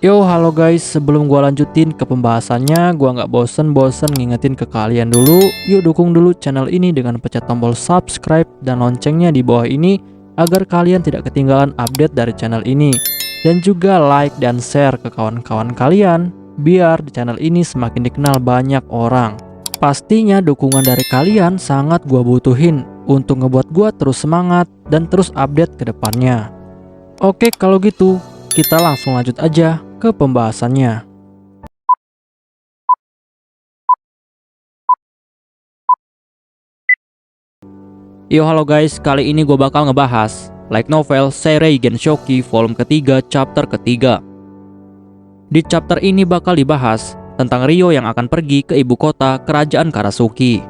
Yo, halo guys, sebelum gua lanjutin ke pembahasannya, gua nggak bosen-bosen ngingetin ke kalian dulu, yuk dukung dulu channel ini dengan pencet tombol subscribe dan loncengnya di bawah ini, agar kalian tidak ketinggalan update dari channel ini. Dan juga like dan share ke kawan-kawan kalian, biar di channel ini semakin dikenal banyak orang. Pastinya dukungan dari kalian sangat gua butuhin, untuk ngebuat gua terus semangat dan terus update ke depannya. Oke, kalau gitu, kita langsung lanjut aja ke pembahasannya. Yo, halo guys, kali ini gue bakal ngebahas light novel Seirei Genshoki volume ketiga chapter ketiga. Di chapter ini bakal dibahas tentang Ryo yang akan pergi ke ibu kota kerajaan Karasuki.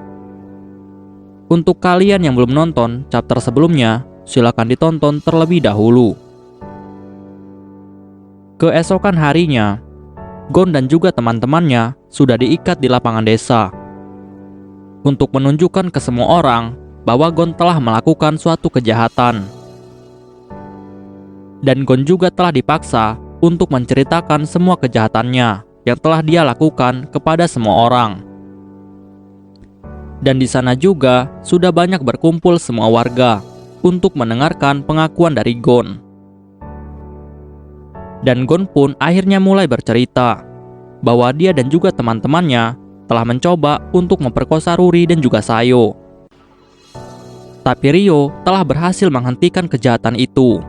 Untuk kalian yang belum nonton chapter sebelumnya, silakan ditonton terlebih dahulu. Keesokan harinya, Gon dan juga teman-temannya sudah diikat di lapangan desa untuk menunjukkan ke semua orang bahwa Gon telah melakukan suatu kejahatan. Dan Gon juga telah dipaksa untuk menceritakan semua kejahatannya yang telah dia lakukan kepada semua orang. Dan di sana juga sudah banyak berkumpul semua warga untuk mendengarkan pengakuan dari Gon. Dan Gon pun akhirnya mulai bercerita bahwa dia dan juga teman-temannya telah mencoba untuk memperkosa Ruri dan juga Sayo. Tapi Ryo telah berhasil menghentikan kejahatan itu.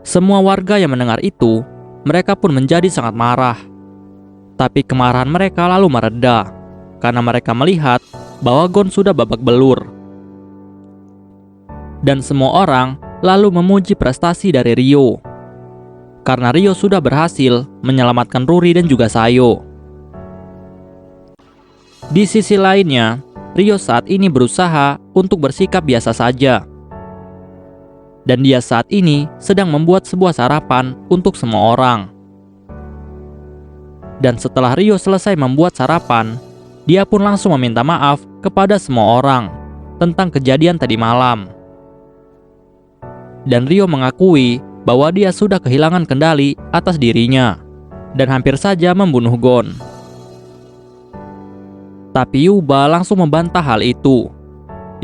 Semua warga yang mendengar itu, mereka pun menjadi sangat marah. Tapi kemarahan mereka lalu mereda, karena mereka melihat bahwa Gon sudah babak belur. Dan semua orang lalu memuji prestasi dari Ryo, karena Ryo sudah berhasil menyelamatkan Ruri dan juga Sayo. Di sisi lainnya, Ryo saat ini berusaha untuk bersikap biasa saja. Dan dia saat ini sedang membuat sebuah sarapan untuk semua orang. Dan setelah Ryo selesai membuat sarapan, dia pun langsung meminta maaf kepada semua orang tentang kejadian tadi malam. Dan Ryo mengakui bahwa dia sudah kehilangan kendali atas dirinya dan hampir saja membunuh Gon. Tapi Yuba langsung membantah hal itu.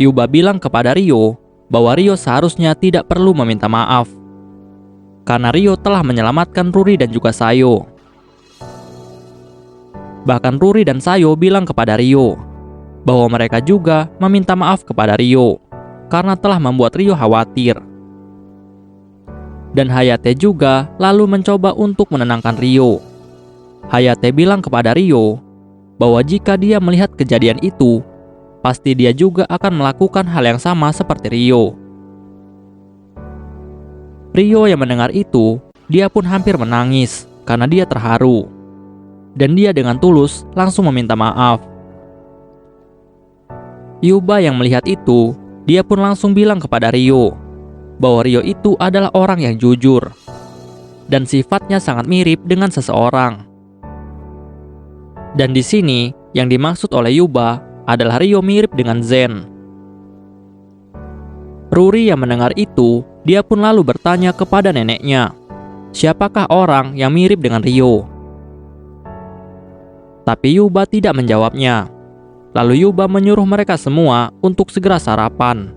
Yuba bilang kepada Ryo bahwa Ryo seharusnya tidak perlu meminta maaf, karena Ryo telah menyelamatkan Ruri dan juga Sayo. Bahkan Ruri dan Sayo bilang kepada Ryo bahwa mereka juga meminta maaf kepada Ryo karena telah membuat Ryo khawatir. Dan Hayate juga lalu mencoba untuk menenangkan Ryo. Hayate bilang kepada Ryo bahwa jika dia melihat kejadian itu, pasti dia juga akan melakukan hal yang sama seperti Ryo. Ryo yang mendengar itu, dia pun hampir menangis karena dia terharu. Dan dia dengan tulus langsung meminta maaf. Yuba yang melihat itu, dia pun langsung bilang kepada Ryo bahwa Ryo itu adalah orang yang jujur dan sifatnya sangat mirip dengan seseorang. Dan di sini yang dimaksud oleh Yuba adalah Ryo mirip dengan Zen. Ruri yang mendengar itu, dia pun lalu bertanya kepada neneknya, siapakah orang yang mirip dengan Ryo? Tapi Yuba tidak menjawabnya. Lalu Yuba menyuruh mereka semua untuk segera sarapan.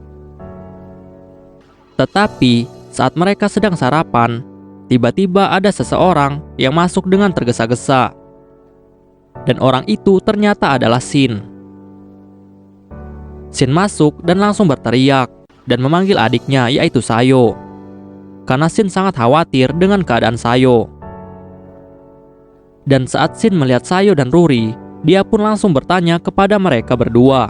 Tetapi saat mereka sedang sarapan, tiba-tiba ada seseorang yang masuk dengan tergesa-gesa. Dan orang itu ternyata adalah Shin. Shin masuk dan langsung berteriak dan memanggil adiknya, yaitu Sayo, karena Shin sangat khawatir dengan keadaan Sayo. Dan saat Shin melihat Sayo dan Ruri, dia pun langsung bertanya kepada mereka berdua,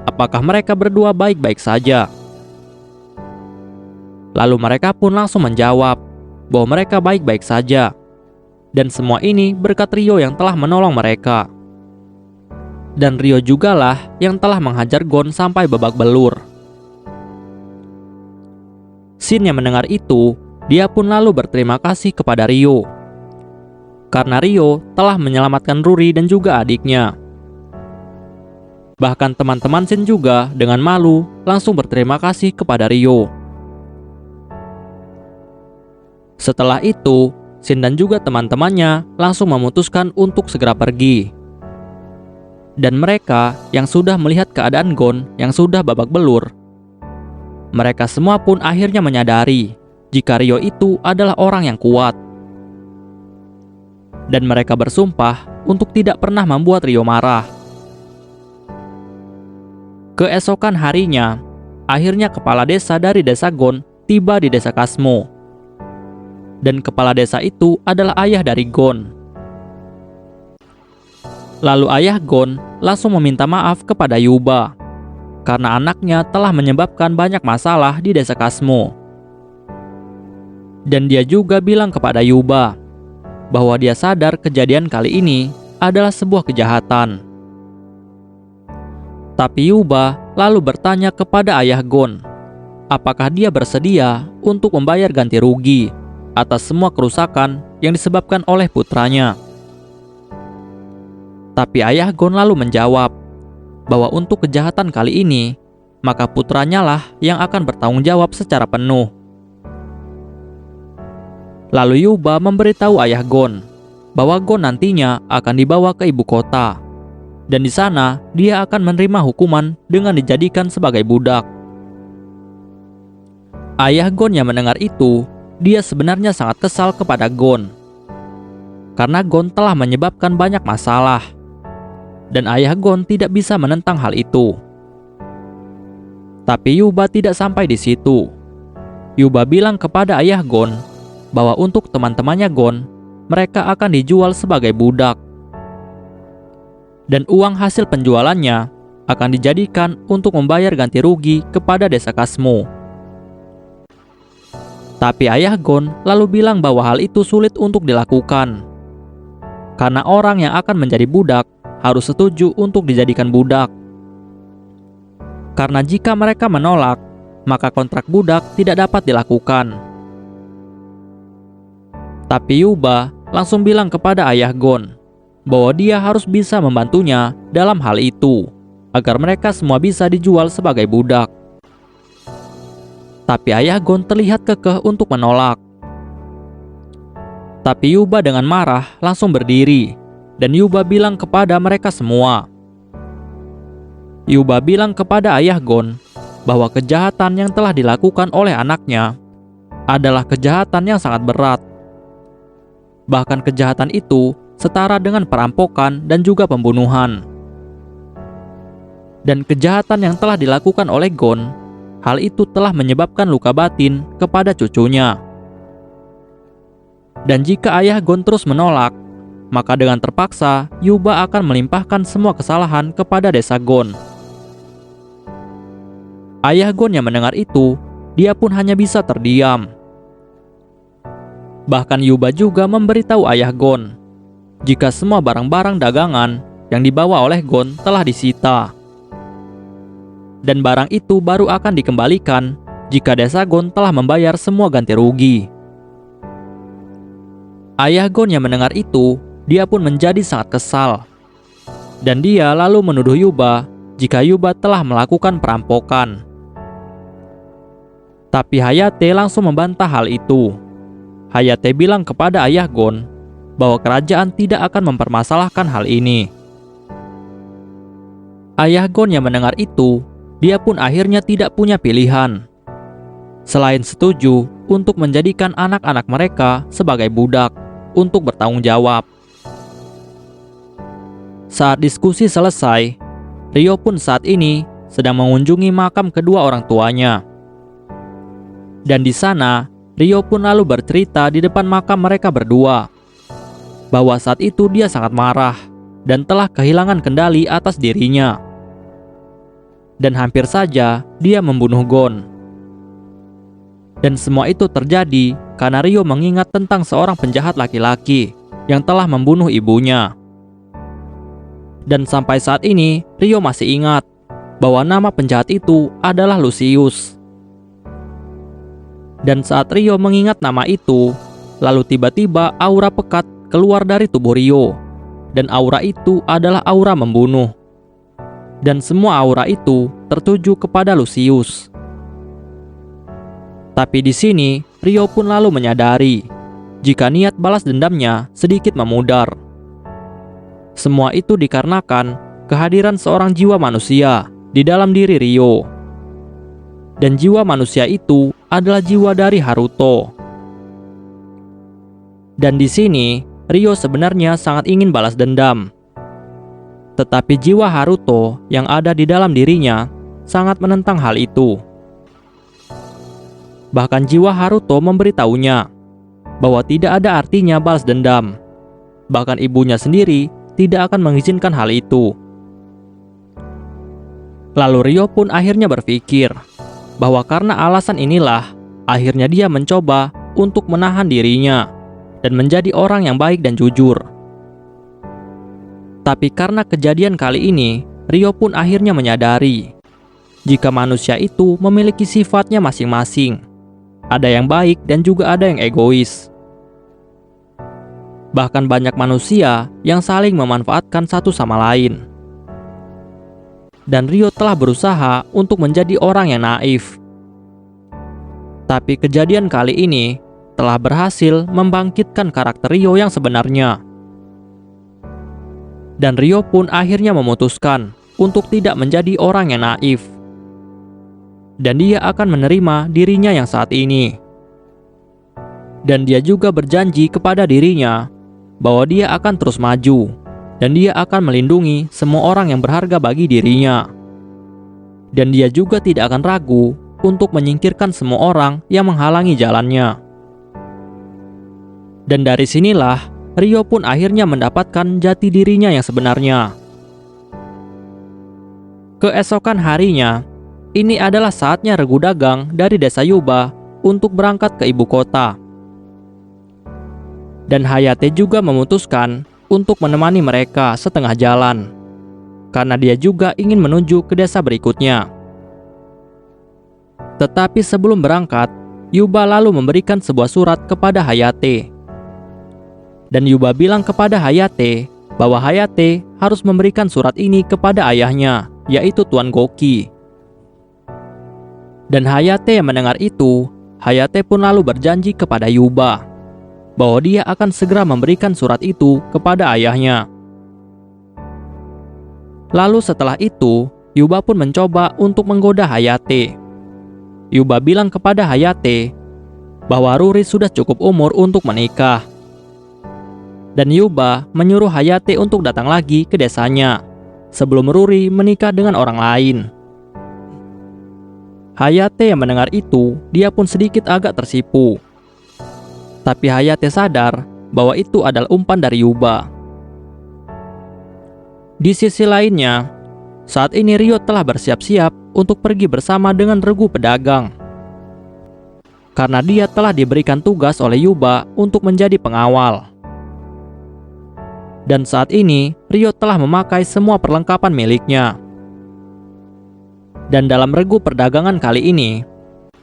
apakah mereka berdua baik-baik saja. Lalu mereka pun langsung menjawab bahwa mereka baik-baik saja. Dan semua ini berkat Ryo yang telah menolong mereka. Dan Ryo jugalah yang telah menghajar Gon sampai babak belur. Shin yang mendengar itu, dia pun lalu berterima kasih kepada Ryo, karena Ryo telah menyelamatkan Ruri dan juga adiknya. Bahkan teman-teman Shin juga dengan malu langsung berterima kasih kepada Ryo. Setelah itu, Shin dan juga teman-temannya langsung memutuskan untuk segera pergi. Dan mereka yang sudah melihat keadaan Gon yang sudah babak belur, mereka semua pun akhirnya menyadari jika Ryo itu adalah orang yang kuat. Dan mereka bersumpah untuk tidak pernah membuat Ryo marah. Keesokan harinya, akhirnya kepala desa dari desa Gon tiba di desa Kasmo. Dan kepala desa itu adalah ayah dari Gon. Lalu ayah Gon langsung meminta maaf kepada Yuba karena anaknya telah menyebabkan banyak masalah di desa Kasmo. Dan dia juga bilang kepada Yuba bahwa dia sadar kejadian kali ini adalah sebuah kejahatan. Tapi Yuba lalu bertanya kepada ayah Gon, apakah dia bersedia untuk membayar ganti rugi atas semua kerusakan yang disebabkan oleh putranya. Tapi ayah Gon lalu menjawab bahwa untuk kejahatan kali ini, maka putranya lah yang akan bertanggung jawab secara penuh. Lalu Yuba memberitahu ayah Gon bahwa Gon nantinya akan dibawa ke ibu kota. Dan di sana dia akan menerima hukuman dengan dijadikan sebagai budak. Ayah Gon yang mendengar itu, dia sebenarnya sangat kesal kepada Gon. Karena Gon telah menyebabkan banyak masalah. Dan ayah Gon tidak bisa menentang hal itu. Tapi Yuba tidak sampai di situ. Yuba bilang kepada ayah Gon bahwa untuk teman-temannya Gon, mereka akan dijual sebagai budak. Dan uang hasil penjualannya akan dijadikan untuk membayar ganti rugi kepada desa Kasmo. Tapi ayah Gon lalu bilang bahwa hal itu sulit untuk dilakukan. Karena orang yang akan menjadi budak harus setuju untuk dijadikan budak. Karena jika mereka menolak, maka kontrak budak tidak dapat dilakukan. Tapi Yuba langsung bilang kepada ayah Gon bahwa dia harus bisa membantunya dalam hal itu, agar mereka semua bisa dijual sebagai budak. Tapi ayah Gon terlihat kekeh untuk menolak. Tapi Yuba dengan marah langsung berdiri, dan Yuba bilang kepada mereka semua. Yuba bilang kepada ayah Gon bahwa kejahatan yang telah dilakukan oleh anaknya adalah kejahatan yang sangat berat. Bahkan kejahatan itu setara dengan perampokan dan juga pembunuhan. Dan kejahatan yang telah dilakukan oleh Gon, hal itu telah menyebabkan luka batin kepada cucunya. Dan jika ayah Gon terus menolak, maka dengan terpaksa Yuba akan melimpahkan semua kesalahan kepada desa Gon. Ayah Gon yang mendengar itu, dia pun hanya bisa terdiam. Bahkan Yuba juga memberitahu ayah Gon jika semua barang-barang dagangan yang dibawa oleh Gon telah disita. Dan barang itu baru akan dikembalikan jika desa Gon telah membayar semua ganti rugi. Ayah Gon yang mendengar itu, dia pun menjadi sangat kesal. Dan dia lalu menuduh Yuba jika Yuba telah melakukan perampokan. Tapi Hayate langsung membantah hal itu. Hayate bilang kepada ayah Gon bahwa kerajaan tidak akan mempermasalahkan hal ini. Ayah Gon yang mendengar itu, dia pun akhirnya tidak punya pilihan selain setuju untuk menjadikan anak-anak mereka sebagai budak untuk bertanggung jawab. Saat diskusi selesai, Ryo pun saat ini sedang mengunjungi makam kedua orang tuanya. Dan di sana, Ryo pun lalu bercerita di depan makam mereka berdua bahwa saat itu dia sangat marah dan telah kehilangan kendali atas dirinya. Dan hampir saja dia membunuh Gon. Dan semua itu terjadi karena Ryo mengingat tentang seorang penjahat laki-laki yang telah membunuh ibunya. Dan sampai saat ini, Ryo masih ingat bahwa nama penjahat itu adalah Lucius. Dan saat Ryo mengingat nama itu, lalu tiba-tiba aura pekat keluar dari tubuh Ryo. Dan aura itu adalah aura membunuh. Dan semua aura itu tertuju kepada Lucius. Tapi di sini, Ryo pun lalu menyadari jika niat balas dendamnya sedikit memudar. Semua itu dikarenakan kehadiran seorang jiwa manusia di dalam diri Ryo. Dan jiwa manusia itu adalah jiwa dari Haruto. Dan di sini, Ryo sebenarnya sangat ingin balas dendam. Tetapi jiwa Haruto yang ada di dalam dirinya sangat menentang hal itu. Bahkan jiwa Haruto memberitahunya bahwa tidak ada artinya balas dendam. Bahkan ibunya sendiri tidak akan mengizinkan hal itu. Lalu Ryo pun akhirnya berpikir bahwa karena alasan inilah akhirnya dia mencoba untuk menahan dirinya dan menjadi orang yang baik dan jujur. Tapi karena kejadian kali ini, Ryo pun akhirnya menyadari jika manusia itu memiliki sifatnya masing-masing. Ada yang baik dan juga ada yang egois. Bahkan banyak manusia yang saling memanfaatkan satu sama lain. Dan Ryo telah berusaha untuk menjadi orang yang naif. Tapi kejadian kali ini telah berhasil membangkitkan karakter Ryo yang sebenarnya. Dan Ryo pun akhirnya memutuskan untuk tidak menjadi orang yang naif. Dan dia akan menerima dirinya yang saat ini. Dan dia juga berjanji kepada dirinya bahwa dia akan terus maju dan dia akan melindungi semua orang yang berharga bagi dirinya. Dan dia juga tidak akan ragu untuk menyingkirkan semua orang yang menghalangi jalannya. Dan dari sinilah Ryo pun akhirnya mendapatkan jati dirinya yang sebenarnya. Keesokan harinya, ini adalah saatnya regu dagang dari desa Yuba untuk berangkat ke ibu kota. Dan Hayate juga memutuskan untuk menemani mereka setengah jalan, karena dia juga ingin menuju ke desa berikutnya. Tetapi sebelum berangkat, Yuba lalu memberikan sebuah surat kepada Hayate. Dan Yuba bilang kepada Hayate bahwa Hayate harus memberikan surat ini kepada ayahnya, yaitu Tuan Goki. Dan Hayate yang mendengar itu, Hayate pun lalu berjanji kepada Yuba bahwa dia akan segera memberikan surat itu kepada ayahnya. Lalu setelah itu, Yuba pun mencoba untuk menggoda Hayate. Yuba bilang kepada Hayate bahwa Ruri sudah cukup umur untuk menikah. Dan Yuba menyuruh Hayate untuk datang lagi ke desanya sebelum Ruri menikah dengan orang lain. Hayate yang mendengar itu, dia pun sedikit agak tersipu. Tapi Hayate sadar bahwa itu adalah umpan dari Yuba. Di sisi lainnya, saat ini Ryo telah bersiap-siap untuk pergi bersama dengan regu pedagang. Karena dia telah diberikan tugas oleh Yuba untuk menjadi pengawal. Dan saat ini, Ryo telah memakai semua perlengkapan miliknya. Dan dalam regu perdagangan kali ini,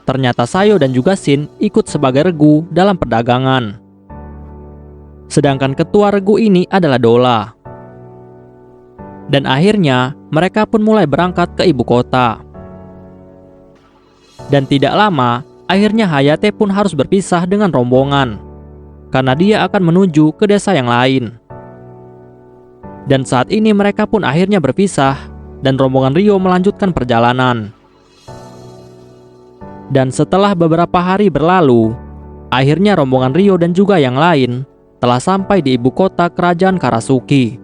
ternyata Sayo dan juga Shin ikut sebagai regu dalam perdagangan. Sedangkan ketua regu ini adalah Dola. Dan akhirnya mereka pun mulai berangkat ke ibu kota. Dan tidak lama, akhirnya Hayate pun harus berpisah dengan rombongan, karena dia akan menuju ke desa yang lain. Dan saat ini mereka pun akhirnya berpisah, dan rombongan Ryo melanjutkan perjalanan. Dan setelah beberapa hari berlalu, akhirnya rombongan Ryo dan juga yang lain telah sampai di ibu kota kerajaan Karasuki.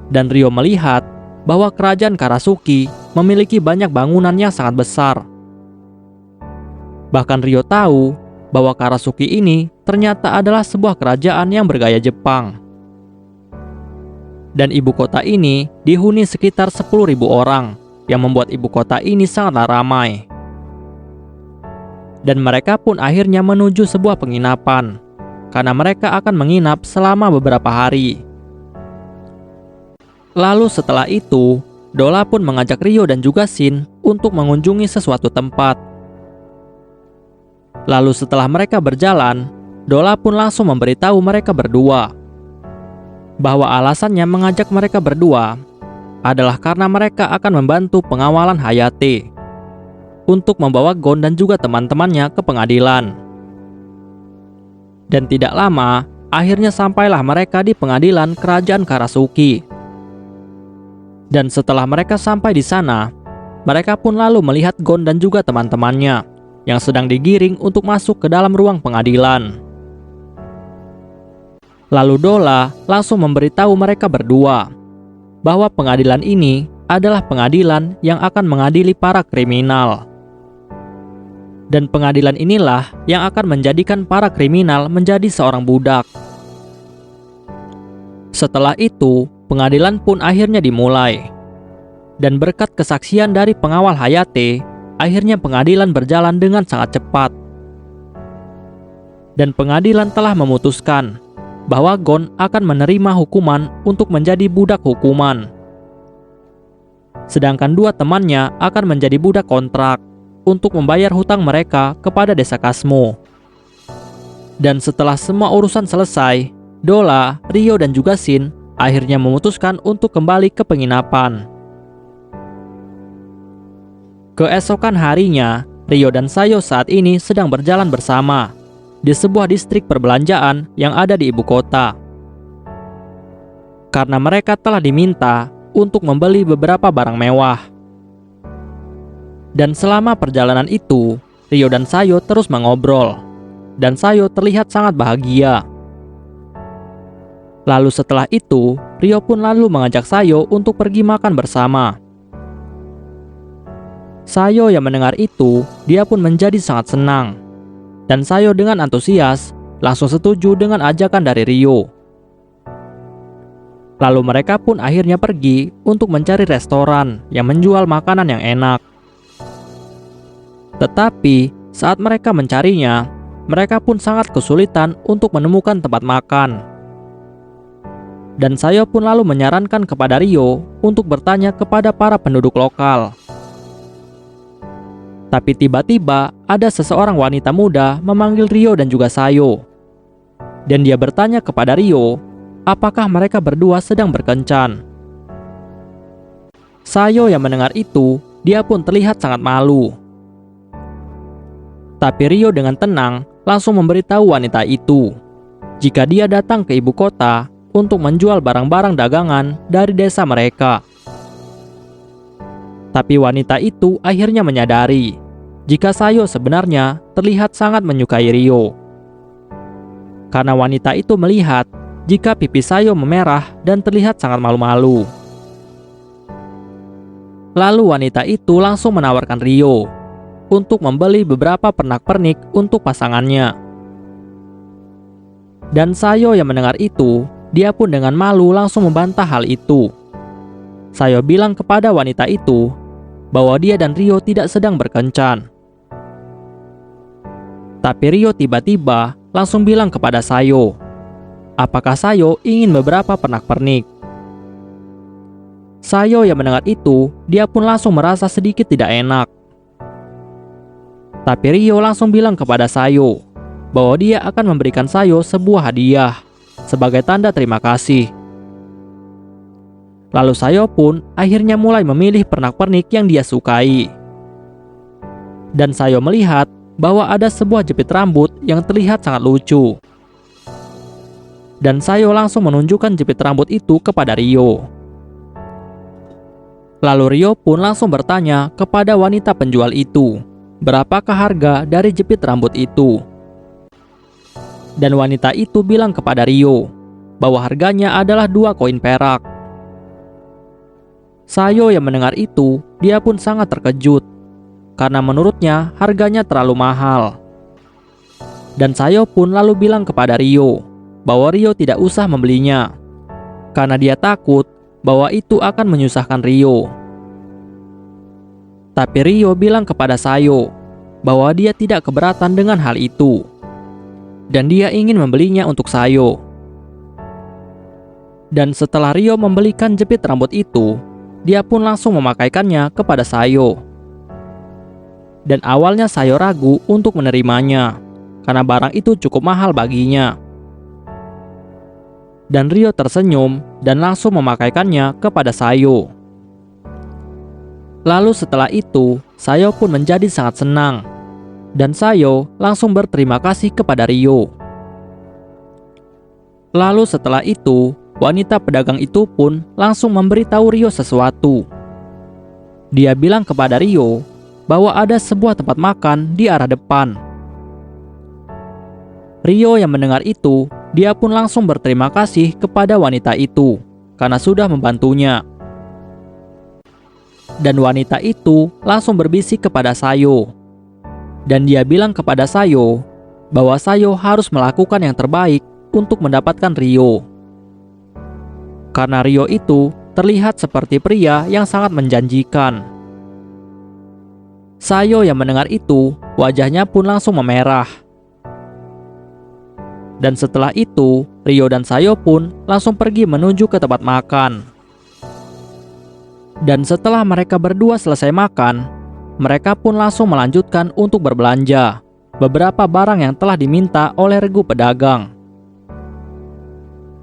Dan Ryo melihat bahwa kerajaan Karasuki memiliki banyak bangunan yang sangat besar. Bahkan Ryo tahu bahwa Karasuki ini ternyata adalah sebuah kerajaan yang bergaya Jepang. Dan ibu kota ini dihuni sekitar 10.000 orang, yang membuat ibu kota ini sangatlah ramai. Dan mereka pun akhirnya menuju sebuah penginapan, karena mereka akan menginap selama beberapa hari. Lalu setelah itu, Dola pun mengajak Ryo dan juga Shin untuk mengunjungi sesuatu tempat. Lalu setelah mereka berjalan, Dola pun langsung memberitahu mereka berdua bahwa alasannya mengajak mereka berdua adalah karena mereka akan membantu pengawalan Hayate untuk membawa Gon dan juga teman-temannya ke pengadilan. Dan tidak lama, akhirnya sampailah mereka di pengadilan kerajaan Karasuki. Dan setelah mereka sampai di sana, mereka pun lalu melihat Gon dan juga teman-temannya yang sedang digiring untuk masuk ke dalam ruang pengadilan. Lalu Dola langsung memberitahu mereka berdua bahwa pengadilan ini adalah pengadilan yang akan mengadili para kriminal. Dan pengadilan inilah yang akan menjadikan para kriminal menjadi seorang budak. Setelah itu, pengadilan pun akhirnya dimulai. Dan berkat kesaksian dari pengawal Hayate, akhirnya pengadilan berjalan dengan sangat cepat. Dan pengadilan telah memutuskan bahwa Gon akan menerima hukuman untuk menjadi budak hukuman. Sedangkan dua temannya akan menjadi budak kontrak untuk membayar hutang mereka kepada desa Kasmo. Dan setelah semua urusan selesai, Dola, Ryo dan juga Shin akhirnya memutuskan untuk kembali ke penginapan. Keesokan harinya, Ryo dan Sayo saat ini sedang berjalan bersama di sebuah distrik perbelanjaan yang ada di ibu kota. Karena mereka telah diminta untuk membeli beberapa barang mewah. Dan selama perjalanan itu, Ryo dan Sayo terus mengobrol, dan Sayo terlihat sangat bahagia. Lalu setelah itu, Ryo pun lalu mengajak Sayo untuk pergi makan bersama. Sayo yang mendengar itu, dia pun menjadi sangat senang. Dan Sayo dengan antusias langsung setuju dengan ajakan dari Ryo. Lalu mereka pun akhirnya pergi untuk mencari restoran yang menjual makanan yang enak. Tetapi saat mereka mencarinya, mereka pun sangat kesulitan untuk menemukan tempat makan. Dan Sayo pun lalu menyarankan kepada Ryo untuk bertanya kepada para penduduk lokal. Tapi tiba-tiba ada seseorang wanita muda memanggil Ryo dan juga Sayo. Dan dia bertanya kepada Ryo, apakah mereka berdua sedang berkencan. Sayo yang mendengar itu, dia pun terlihat sangat malu. Tapi Ryo dengan tenang langsung memberitahu wanita itu jika dia datang ke ibu kota untuk menjual barang-barang dagangan dari desa mereka. Tapi wanita itu akhirnya menyadari jika Sayo sebenarnya terlihat sangat menyukai Ryo. Karena wanita itu melihat jika pipi Sayo memerah dan terlihat sangat malu-malu. Lalu wanita itu langsung menawarkan Ryo untuk membeli beberapa pernak-pernik untuk pasangannya. Dan Sayo yang mendengar itu, dia pun dengan malu langsung membantah hal itu. Sayo bilang kepada wanita itu bahwa dia dan Ryo tidak sedang berkencan. Tapi Ryo tiba-tiba langsung bilang kepada Sayo, apakah Sayo ingin beberapa pernak-pernik. Sayo yang mendengar itu, dia pun langsung merasa sedikit tidak enak. Tapi Ryo langsung bilang kepada Sayo bahwa dia akan memberikan Sayo sebuah hadiah sebagai tanda terima kasih. Lalu Sayo pun akhirnya mulai memilih pernak-pernik yang dia sukai. Dan Sayo melihat bahwa ada sebuah jepit rambut yang terlihat sangat lucu. Dan Sayo langsung menunjukkan jepit rambut itu kepada Ryo. Lalu Ryo pun langsung bertanya kepada wanita penjual itu, berapakah harga dari jepit rambut itu? Dan wanita itu bilang kepada Ryo bahwa harganya adalah 2 koin perak. Sayo yang mendengar itu, dia pun sangat terkejut karena menurutnya harganya terlalu mahal. Dan Sayo pun lalu bilang kepada Ryo bahwa Ryo tidak usah membelinya karena dia takut bahwa itu akan menyusahkan Ryo. Tapi Ryo bilang kepada Sayo bahwa dia tidak keberatan dengan hal itu dan dia ingin membelinya untuk Sayo. Dan setelah Ryo membelikan jepit rambut itu, dia pun langsung memakaikannya kepada Sayo. Dan awalnya Sayo ragu untuk menerimanya karena barang itu cukup mahal baginya. Dan Ryo tersenyum dan langsung memakaikannya kepada Sayo. Lalu setelah itu, Sayo pun menjadi sangat senang. Dan Sayo langsung berterima kasih kepada Ryo. Lalu setelah itu, wanita pedagang itu pun langsung memberitahu Rio sesuatu. Dia bilang kepada Rio bahwa ada sebuah tempat makan di arah depan. Rio yang mendengar itu, dia pun langsung berterima kasih kepada wanita itu karena sudah membantunya. Dan wanita itu langsung berbisik kepada Sayo. Dan dia bilang kepada Sayo bahwa Sayo harus melakukan yang terbaik untuk mendapatkan Rio. Karena Rio itu terlihat seperti pria yang sangat menjanjikan. Sayo yang mendengar itu, wajahnya pun langsung memerah. Dan setelah itu, Rio dan Sayo pun langsung pergi menuju ke tempat makan. Dan setelah mereka berdua selesai makan, mereka pun langsung melanjutkan untuk berbelanja beberapa barang yang telah diminta oleh regu pedagang.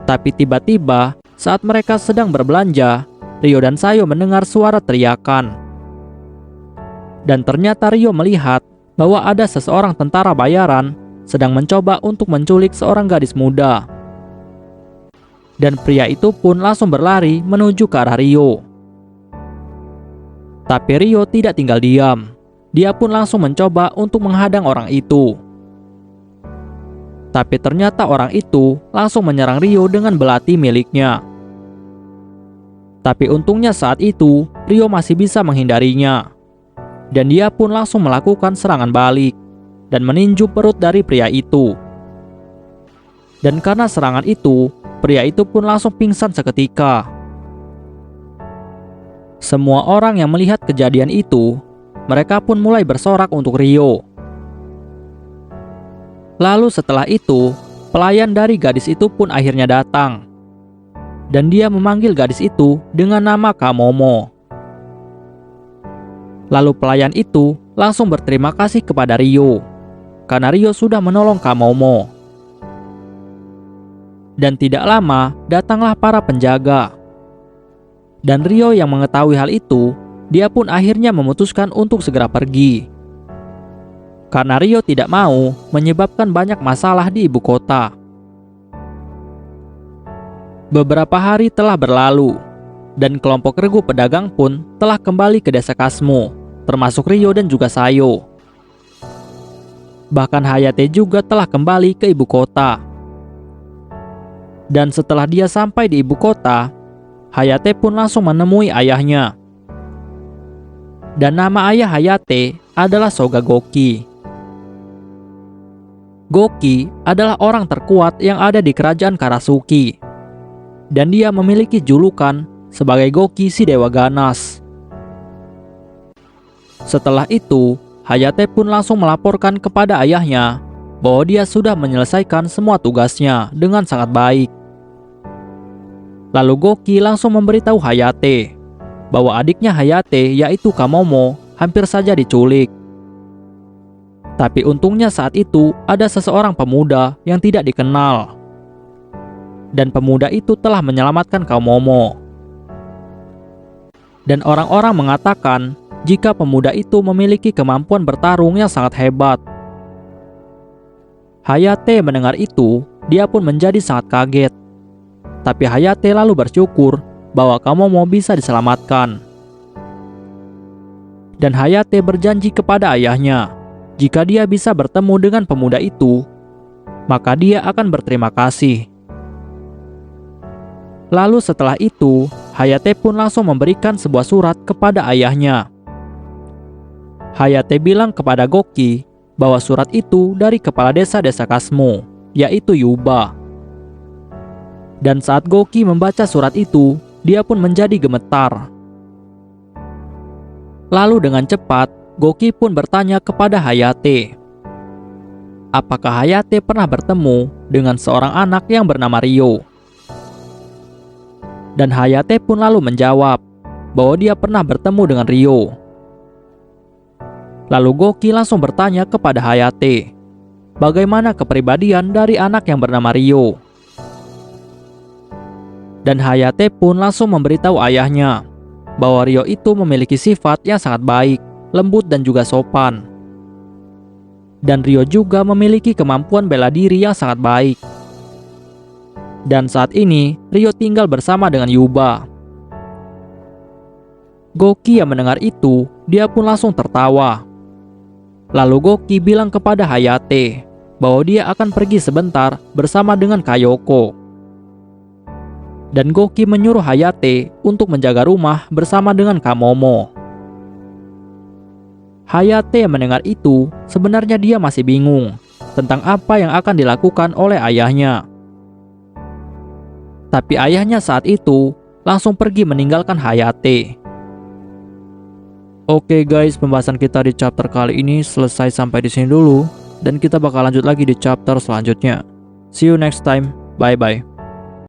Tapi tiba-tiba saat mereka sedang berbelanja, Rio dan Sayo mendengar suara teriakan. Dan ternyata Rio melihat bahwa ada seseorang tentara bayaran sedang mencoba untuk menculik seorang gadis muda. Dan pria itu pun langsung berlari menuju ke arah Rio. Tapi Rio tidak tinggal diam. Dia pun langsung mencoba untuk menghadang orang itu. Tapi ternyata orang itu langsung menyerang Rio dengan belati miliknya. Tapi untungnya saat itu Rio masih bisa menghindarinya. Dan dia pun langsung melakukan serangan balik dan meninju perut dari pria itu. Dan karena serangan itu, pria itu pun langsung pingsan seketika. Semua orang yang melihat kejadian itu, mereka pun mulai bersorak untuk Rio. Lalu setelah itu, pelayan dari gadis itu pun akhirnya datang. Dan dia memanggil gadis itu dengan nama Kamomo. Lalu pelayan itu langsung berterima kasih kepada Rio, karena Rio sudah menolong Kamomo. Dan tidak lama, datanglah para penjaga. Dan Rio yang mengetahui hal itu, dia pun akhirnya memutuskan untuk segera pergi. Karena Rio tidak mau menyebabkan banyak masalah di ibu kota. Beberapa hari telah berlalu, dan kelompok regu pedagang pun telah kembali ke desa Kasmo, termasuk Rio dan juga Sayo. Bahkan Hayate juga telah kembali ke ibu kota. Dan setelah dia sampai di ibu kota, Hayate pun langsung menemui ayahnya. Dan nama ayah Hayate adalah Soga Goki. Goki adalah orang terkuat yang ada di kerajaan Karasuki. Dan dia memiliki julukan sebagai Goki si Dewa Ganas. Setelah itu, Hayate pun langsung melaporkan kepada ayahnya bahwa dia sudah menyelesaikan semua tugasnya dengan sangat baik. Lalu Goki langsung memberitahu Hayate bahwa adiknya Hayate yaitu Kamomo hampir saja diculik. Tapi untungnya saat itu ada seseorang pemuda yang tidak dikenal. Dan pemuda itu telah menyelamatkan Kamomo. Dan orang-orang mengatakan jika pemuda itu memiliki kemampuan bertarung yang sangat hebat. Hayate mendengar itu, dia pun menjadi sangat kaget. Tapi Hayate lalu bersyukur bahwa Kamomo bisa diselamatkan. Dan Hayate berjanji kepada ayahnya, jika dia bisa bertemu dengan pemuda itu, maka dia akan berterima kasih. Lalu setelah itu, Hayate pun langsung memberikan sebuah surat kepada ayahnya. Hayate bilang kepada Goki bahwa surat itu dari kepala desa Kasmo, yaitu Yuba. Dan saat Goki membaca surat itu, dia pun menjadi gemetar. Lalu dengan cepat, Goki pun bertanya kepada Hayate, apakah Hayate pernah bertemu dengan seorang anak yang bernama Rio? Dan Hayate pun lalu menjawab bahwa dia pernah bertemu dengan Rio. Lalu Goki langsung bertanya kepada Hayate, bagaimana kepribadian dari anak yang bernama Rio? Dan Hayate pun langsung memberitahu ayahnya bahwa Rio itu memiliki sifat yang sangat baik, lembut dan juga sopan. Dan Rio juga memiliki kemampuan bela diri yang sangat baik. Dan saat ini, Ryo tinggal bersama dengan Yuba. Goki yang mendengar itu, dia pun langsung tertawa. Lalu Goki bilang kepada Hayate bahwa dia akan pergi sebentar bersama dengan Kayoko. Dan Goki menyuruh Hayate untuk menjaga rumah bersama dengan Kamomo. Hayate yang mendengar itu, sebenarnya dia masih bingung tentang apa yang akan dilakukan oleh ayahnya. Tapi ayahnya saat itu langsung pergi meninggalkan Hayate. Oke guys, pembahasan kita di chapter kali ini selesai sampai di sini dulu, dan kita bakal lanjut lagi di chapter selanjutnya. See you next time. Bye bye.